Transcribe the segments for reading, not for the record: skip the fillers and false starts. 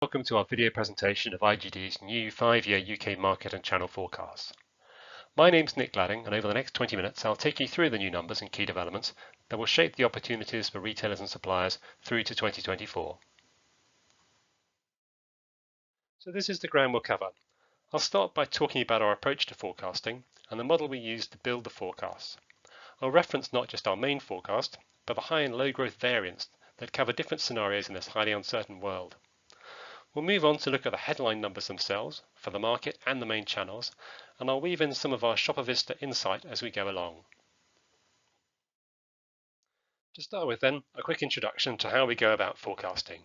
Welcome to our video presentation of IGD's new 5-year UK market and channel forecasts. My name's Nick Gladding, and over the next 20 minutes I'll take you through the new numbers and key developments that will shape the opportunities for retailers and suppliers through to 2024. So this is the ground we'll cover. I'll start by talking about our approach to forecasting and the model we use to build the forecasts. I'll reference not just our main forecast, but the high and low growth variants that cover different scenarios in this highly uncertain world. We'll move on to look at the headline numbers themselves for the market and the main channels, and I'll weave in some of our Shopper Vista insight as we go along. To start with then, a quick introduction to how we go about forecasting.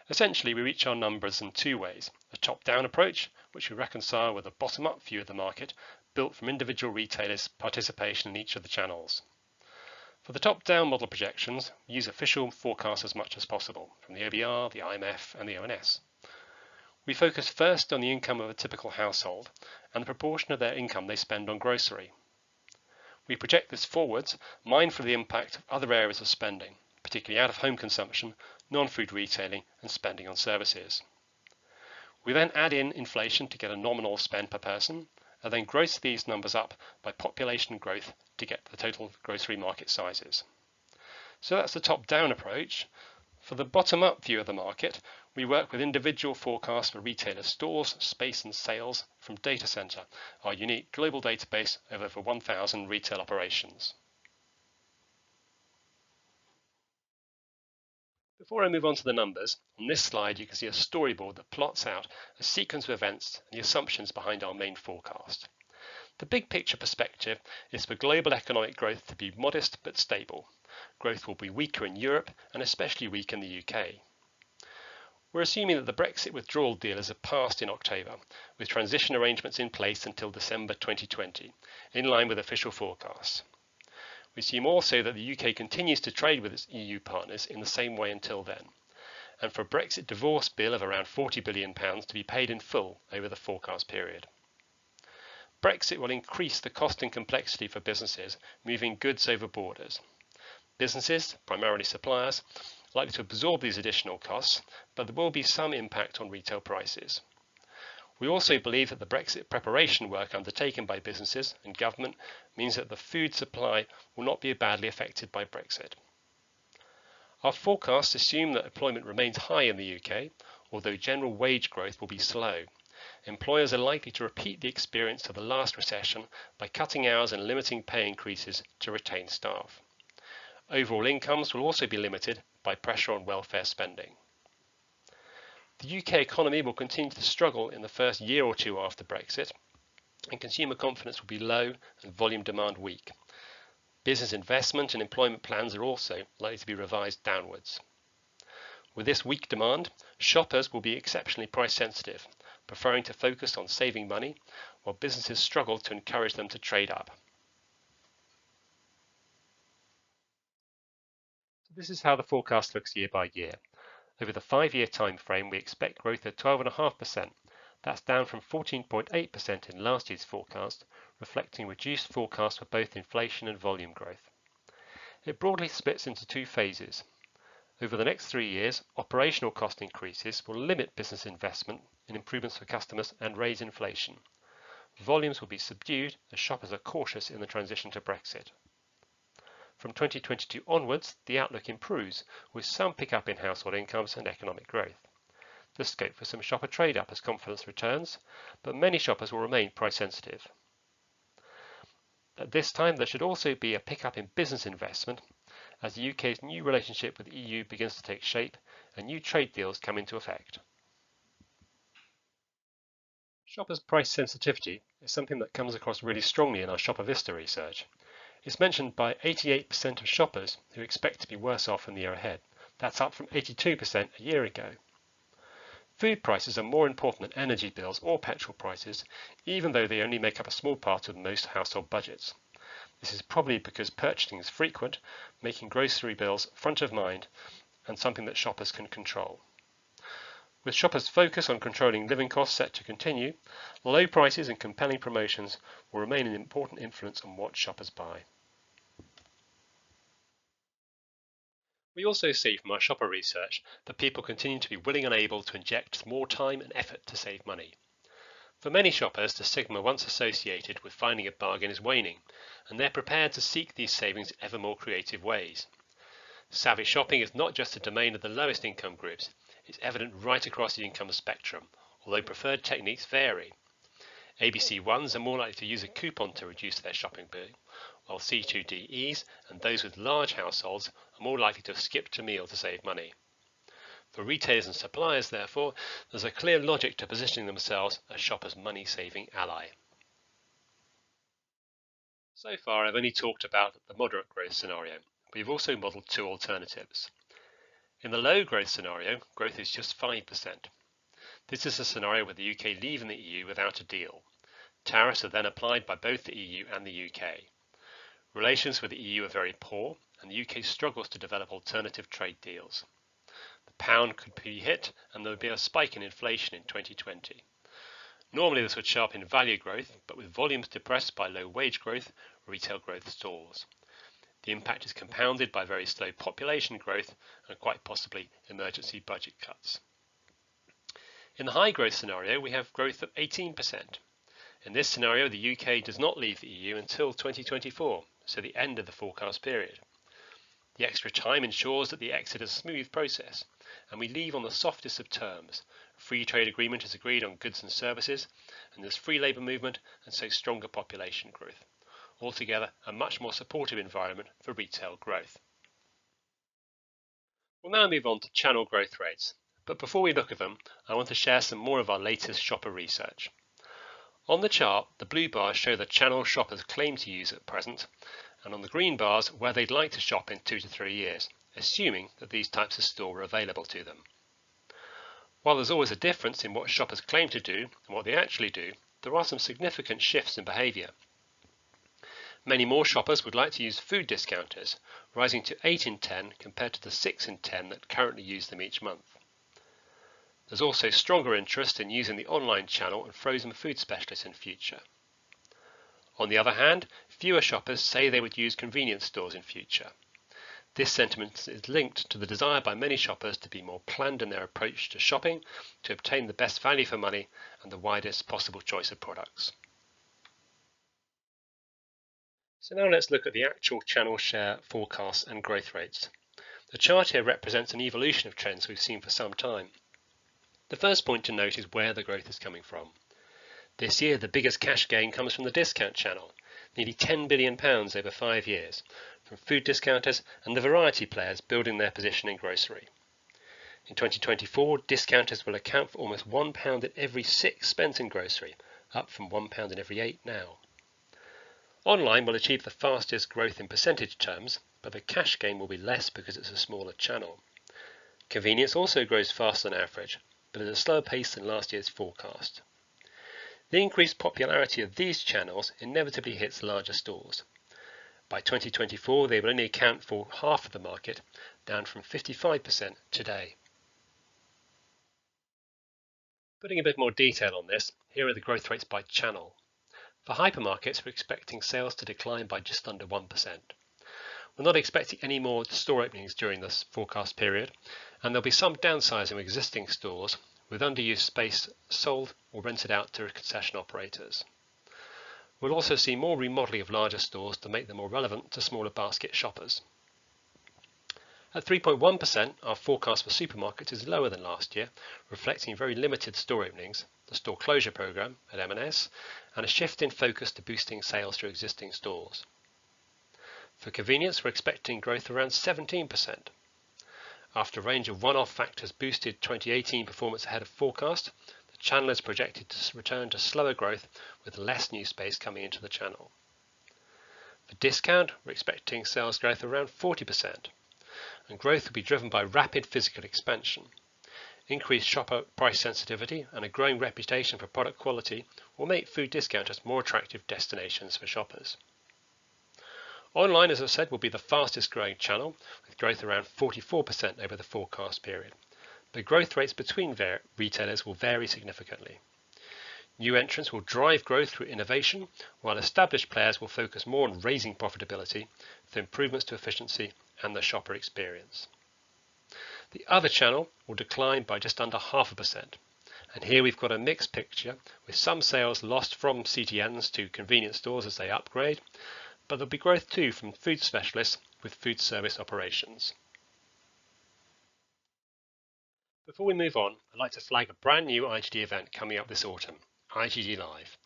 Essentially, we reach our numbers in two ways: a top-down approach, which we reconcile with a bottom-up view of the market built from individual retailers' participation in each of the channels. For the top-down model projections, we use official forecasts as much as possible from the OBR, the IMF and the ONS. We focus first on the income of a typical household and the proportion of their income they spend on grocery. We project this forwards, mindful of the impact of other areas of spending, particularly out-of-home consumption, non-food retailing and spending on services. We then add in inflation to get a nominal spend per person, and then gross these numbers up by population growth to get the total grocery market sizes. So that's the top-down approach. For the bottom-up view of the market, we work with individual forecasts for retailer stores, space and sales from Datacenter, our unique global database of over 1,000 retail operations. Before I move on to the numbers, on this slide you can see a storyboard that plots out a sequence of events and the assumptions behind our main forecast. The big picture perspective is for global economic growth to be modest but stable. Growth will be weaker in Europe and especially weak in the UK. We're assuming that the Brexit withdrawal deal is passed in October, with transition arrangements in place until December 2020, in line with official forecasts. We assume also that the UK continues to trade with its EU partners in the same way until then, and for a Brexit divorce bill of around £40 billion to be paid in full over the forecast period. Brexit will increase the cost and complexity for businesses moving goods over borders. Businesses, primarily suppliers, are likely to absorb these additional costs, but there will be some impact on retail prices. We also believe that the Brexit preparation work undertaken by businesses and government means that the food supply will not be badly affected by Brexit. Our forecasts assume that employment remains high in the UK, although general wage growth will be slow. Employers are likely to repeat the experience of the last recession by cutting hours and limiting pay increases to retain staff. Overall incomes will also be limited by pressure on welfare spending. The UK economy will continue to struggle in the first year or two after Brexit, and consumer confidence will be low and volume demand weak. Business investment and employment plans are also likely to be revised downwards. With this weak demand, shoppers will be exceptionally price sensitive, preferring to focus on saving money, while businesses struggle to encourage them to trade up. This is how the forecast looks year by year. Over the 5-year time frame, we expect growth of 12.5%. That's down from 14.8% in last year's forecast, reflecting reduced forecasts for both inflation and volume growth. It broadly splits into two phases. Over the next 3 years, operational cost increases will limit business investment in improvements for customers and raise inflation. Volumes will be subdued as shoppers are cautious in the transition to Brexit. From 2022 onwards, the outlook improves, with some pickup in household incomes and economic growth. There's scope for some shopper trade-up as confidence returns, but many shoppers will remain price-sensitive. At this time, there should also be a pickup in business investment as the UK's new relationship with the EU begins to take shape and new trade deals come into effect. Shoppers' price sensitivity is something that comes across really strongly in our Shopper Vista research. It's mentioned by 88% of shoppers who expect to be worse off in the year ahead. That's up from 82% a year ago. Food prices are more important than energy bills or petrol prices, even though they only make up a small part of most household budgets. This is probably because purchasing is frequent, making grocery bills front of mind and something that shoppers can control. With shoppers' focus on controlling living costs set to continue, low prices and compelling promotions will remain an important influence on what shoppers buy. We also see from our shopper research that people continue to be willing and able to inject more time and effort to save money. For many shoppers, the stigma once associated with finding a bargain is waning, and they're prepared to seek these savings in ever more creative ways. Savvy shopping is not just a domain of the lowest income groups, it's evident right across the income spectrum, although preferred techniques vary. ABC ones are more likely to use a coupon to reduce their shopping bill, while C2DEs and those with large households are more likely to skip a meal to save money. For retailers and suppliers, therefore, there's a clear logic to positioning themselves as shoppers' money-saving ally. So far, I've only talked about the moderate growth scenario, but we've also modelled two alternatives. In the low growth scenario, growth is just 5%. This is a scenario with the UK leaving the EU without a deal. Tariffs are then applied by both the EU and the UK. Relations with the EU are very poor, and the UK struggles to develop alternative trade deals. The pound could be hit, and there would be a spike in inflation in 2020. Normally this would show up in value growth, but with volumes depressed by low wage growth, retail growth stalls. The impact is compounded by very slow population growth and quite possibly emergency budget cuts. In the high growth scenario, we have growth of 18%. In this scenario, the UK does not leave the EU until 2024, so the end of the forecast period. The extra time ensures that the exit is a smooth process, and we leave on the softest of terms. A free trade agreement is agreed on goods and services, and there's free labour movement and so stronger population growth. Altogether, a much more supportive environment for retail growth. We'll now move on to channel growth rates, but before we look at them, I want to share some more of our latest shopper research. On the chart, the blue bars show the channel shoppers claim to use at present, and on the green bars where they'd like to shop in 2 to 3 years, assuming that these types of store are available to them. While there's always a difference in what shoppers claim to do and what they actually do, there are some significant shifts in behaviour. Many more shoppers would like to use food discounters, rising to 8 in 10 compared to the 6 in 10 that currently use them each month. There's also stronger interest in using the online channel and frozen food specialists in future. On the other hand, fewer shoppers say they would use convenience stores in future. This sentiment is linked to the desire by many shoppers to be more planned in their approach to shopping to obtain the best value for money and the widest possible choice of products. So now let's look at the actual channel share forecasts and growth rates. The chart here represents an evolution of trends we've seen for some time. The first point to note is where the growth is coming from. This year, the biggest cash gain comes from the discount channel, nearly £10 billion over 5 years, from food discounters and the variety players building their position in grocery. In 2024, discounters will account for almost £1 in every 6 spent in grocery, up from £1 in every 8 now. Online will achieve the fastest growth in percentage terms, but the cash gain will be less because it's a smaller channel. Convenience also grows faster than average, but at a slower pace than last year's forecast. The increased popularity of these channels inevitably hits larger stores. By 2024, they will only account for half of the market, down from 55% today. Putting a bit more detail on this, here are the growth rates by channel. For hypermarkets, we're expecting sales to decline by just under 1%. We're not expecting any more store openings during this forecast period, and there'll be some downsizing of existing stores, with underused space sold or rented out to concession operators. We'll also see more remodelling of larger stores to make them more relevant to smaller basket shoppers. At 3.1%, our forecast for supermarkets is lower than last year, reflecting very limited store openings, the store closure programme at M&S, and a shift in focus to boosting sales through existing stores. For convenience, we're expecting growth around 17%. After a range of one-off factors boosted 2018 performance ahead of forecast, the channel is projected to return to slower growth with less new space coming into the channel. For discount, we're expecting sales growth around 40%, and growth will be driven by rapid physical expansion. Increased shopper price sensitivity and a growing reputation for product quality will make food discounters more attractive destinations for shoppers. Online, as I said, will be the fastest growing channel, with growth around 44% over the forecast period. The growth rates between retailers will vary significantly. New entrants will drive growth through innovation, while established players will focus more on raising profitability through improvements to efficiency and the shopper experience. The other channel will decline by just under 0.5%. And here we've got a mixed picture with some sales lost from CTNs to convenience stores as they upgrade, but there'll be growth too from food specialists with food service operations. Before we move on, I'd like to flag a brand new IGD event coming up this autumn, IGD Live.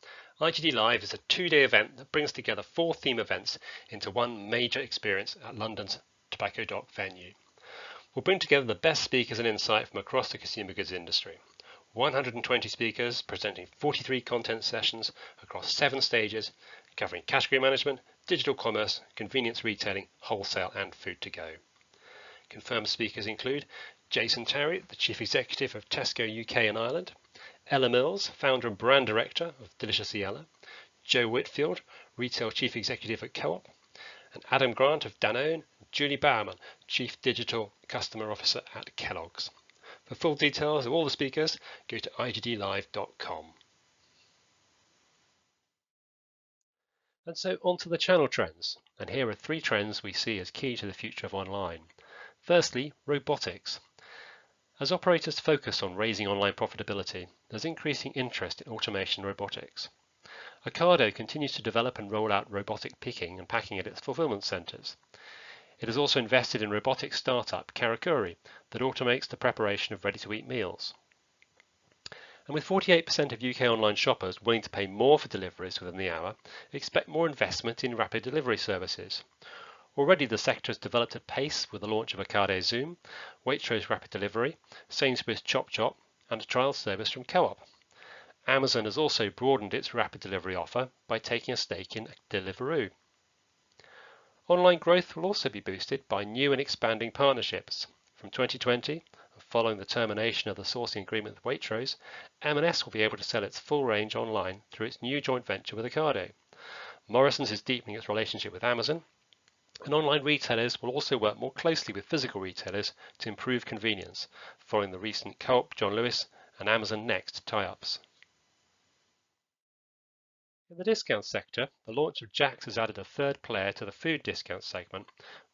IGD Live is a 2-day event that brings together 4 theme events into one major experience at London's Tobacco Dock venue. We'll bring together the best speakers and insight from across the consumer goods industry. 120 speakers presenting 43 content sessions across 7 stages, covering category management, digital commerce, convenience retailing, wholesale and food to go. Confirmed speakers include Jason Terry, the Chief Executive of Tesco UK and Ireland, Ella Mills, Founder and Brand Director of Deliciously Ella, Joe Whitfield, Retail Chief Executive at Co-op, and Adam Grant of Danone, and Julie Bowerman, Chief Digital Customer Officer at Kellogg's. For full details of all the speakers, go to igdlive.com. And so on to the channel trends, and here are 3 trends we see as key to the future of online. Firstly, robotics. As operators focus on raising online profitability, there's increasing interest in automation and robotics. Ocado continues to develop and roll out robotic picking and packing at its fulfillment centres. It has also invested in robotic startup Karakuri that automates the preparation of ready-to-eat meals. And with 48% of UK online shoppers willing to pay more for deliveries within the hour, expect more investment in rapid delivery services. Already the sector has developed at pace with the launch of Ocado Zoom, Waitrose Rapid Delivery, Sainsbury's Chop Chop and a trial service from Co-op. Amazon has also broadened its rapid delivery offer by taking a stake in Deliveroo. Online growth will also be boosted by new and expanding partnerships. From 2020, following the termination of the sourcing agreement with Waitrose, M&S will be able to sell its full range online through its new joint venture with Ocado. Morrisons is deepening its relationship with Amazon, and online retailers will also work more closely with physical retailers to improve convenience, following the recent Co-op, John Lewis, and Amazon Next tie-ups. In the discount sector, the launch of Jack's has added a third player to the food discount segment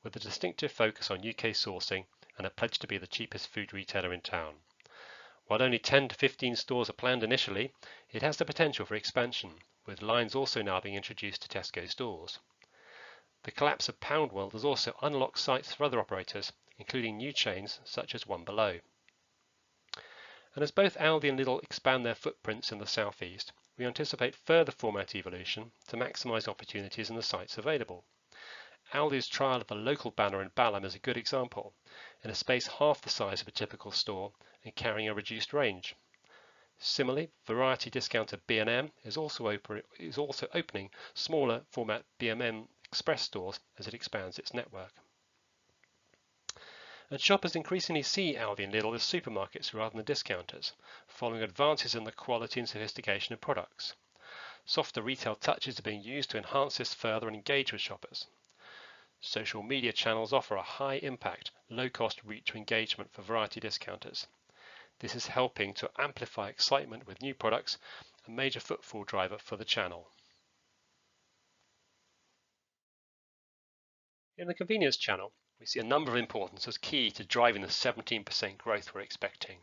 with a distinctive focus on UK sourcing and a pledge to be the cheapest food retailer in town. While only 10 to 15 stores are planned initially, it has the potential for expansion, with lines also now being introduced to Tesco stores. The collapse of Poundworld has also unlocked sites for other operators, including new chains such as One Below. And as both Aldi and Lidl expand their footprints in the southeast, we anticipate further format evolution to maximise opportunities in the sites available. Aldi's trial of a local banner in Balham is a good example, in a space half the size of a typical store and carrying a reduced range. Similarly, variety discounter B&M is also opening smaller format B&M Express stores as it expands its network. And shoppers increasingly see Aldi and Lidl as supermarkets rather than discounters, following advances in the quality and sophistication of products. Softer retail touches are being used to enhance this further and engage with shoppers. Social media channels offer a high impact, low cost route to engagement for variety discounters. This is helping to amplify excitement with new products, a major footfall driver for the channel. In the convenience channel, we see a number of importance as key to driving the 17% growth we're expecting.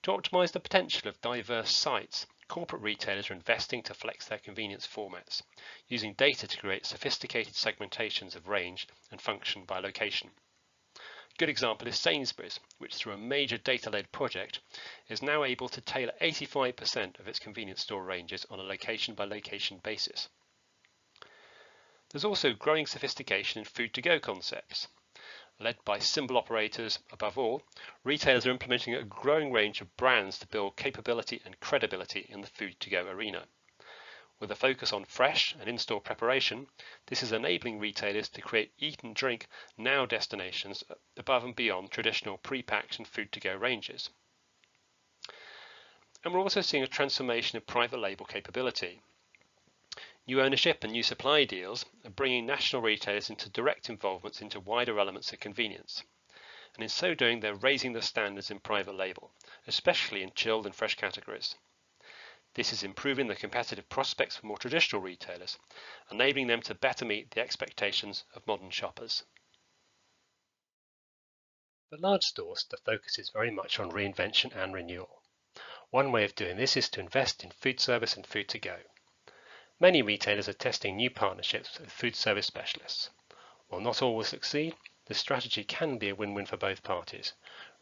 To optimise the potential of diverse sites, corporate retailers are investing to flex their convenience formats, using data to create sophisticated segmentations of range and function by location. A good example is Sainsbury's, which through a major data-led project is now able to tailor 85% of its convenience store ranges on a location-by-location basis. There's also growing sophistication in food-to-go concepts. Led by symbol operators above all, retailers are implementing a growing range of brands to build capability and credibility in the food-to-go arena. With a focus on fresh and in-store preparation, this is enabling retailers to create eat and drink now destinations above and beyond traditional pre-packed and food-to-go ranges. And we're also seeing a transformation of private label capability. New ownership and new supply deals are bringing national retailers into direct involvements into wider elements of convenience. And in so doing, they're raising the standards in private label, especially in chilled and fresh categories. This is improving the competitive prospects for more traditional retailers, enabling them to better meet the expectations of modern shoppers. For large stores, the focus is very much on reinvention and renewal. One way of doing this is to invest in food service and food to go. Many retailers are testing new partnerships with food service specialists. While not all will succeed, this strategy can be a win-win for both parties.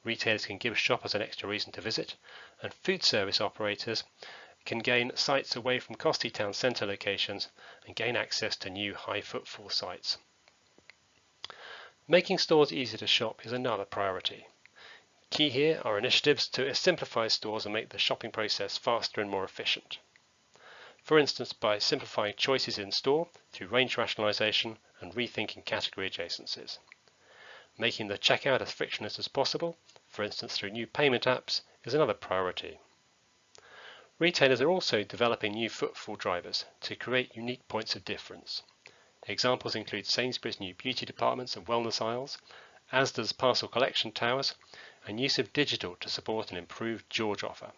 Retailers can give shoppers an extra reason to visit, and food service operators can gain sites away from costly town centre locations and gain access to new high footfall sites. Making stores easier to shop is another priority. Key here are initiatives to simplify stores and make the shopping process faster and more efficient. For instance, by simplifying choices in store through range rationalization and rethinking category adjacencies. Making the checkout as frictionless as possible, for instance through new payment apps, is another priority. Retailers are also developing new footfall drivers to create unique points of difference. Examples include Sainsbury's new beauty departments and wellness aisles, Asda's parcel collection towers, and use of digital to support an improved George offer.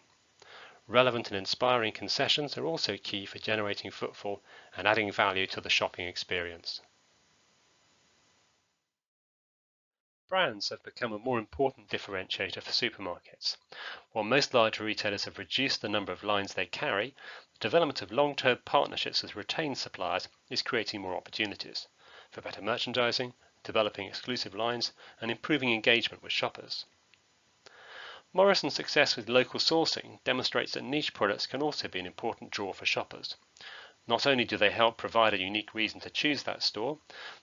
Relevant and inspiring concessions are also key for generating footfall and adding value to the shopping experience. Brands have become a more important differentiator for supermarkets. While most large retailers have reduced the number of lines they carry, the development of long-term partnerships with retained suppliers is creating more opportunities for better merchandising, developing exclusive lines, and improving engagement with shoppers. Morrison's success with local sourcing demonstrates that niche products can also be an important draw for shoppers. Not only do they help provide a unique reason to choose that store,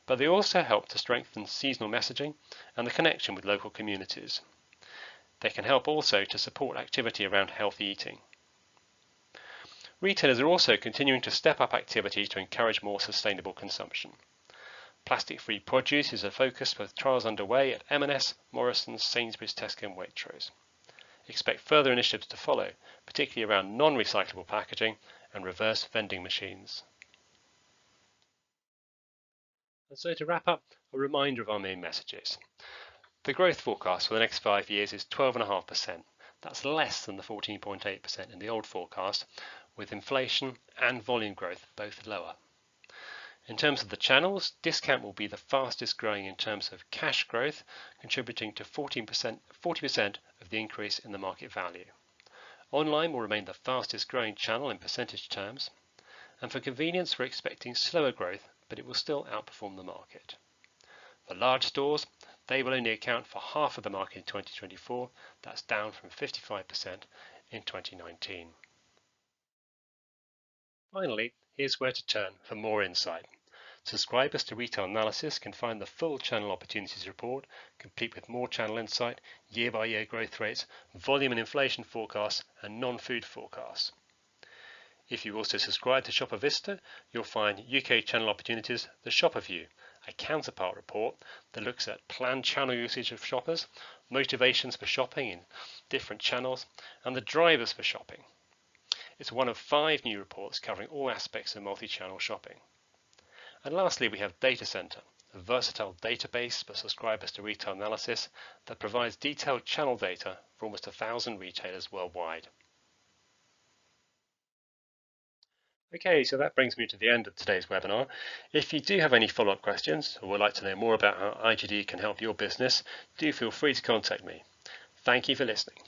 but they also help to strengthen seasonal messaging and the connection with local communities. They can help also to support activity around healthy eating. Retailers are also continuing to step up activity to encourage more sustainable consumption. Plastic-free produce is a focus with trials underway at M&S, Morrison's, Sainsbury's, Tesco and Waitrose. Expect further initiatives to follow, particularly around non-recyclable packaging and reverse vending machines. And so to wrap up, a reminder of our main messages. The growth forecast for the next 5 years is 12.5%. That's less than the 14.8% in the old forecast, with inflation and volume growth both lower. In terms of the channels, discount will be the fastest growing in terms of cash growth, contributing to 40% of the increase in the market value. Online will remain the fastest growing channel in percentage terms, and for convenience we're expecting slower growth, but it will still outperform the market. For large stores, they will only account for half of the market in 2024, that's down from 55% in 2019. Finally, here's where to turn for more insight. Subscribers to Retail Analysis can find the full Channel Opportunities Report, complete with more channel insight, year-by-year growth rates, volume and inflation forecasts, and non-food forecasts. If you also subscribe to Shopper Vista, you'll find UK Channel Opportunities, the Shopper View, a counterpart report that looks at planned channel usage of shoppers, motivations for shopping in different channels, and the drivers for shopping. It's one of 5 new reports covering all aspects of multi-channel shopping. And lastly, we have Data Center, a versatile database for subscribers to Retail Analysis that provides detailed channel data for almost 1,000 retailers worldwide. Okay, so that brings me to the end of today's webinar. If you do have any follow-up questions or would like to know more about how IGD can help your business, do feel free to contact me. Thank you for listening.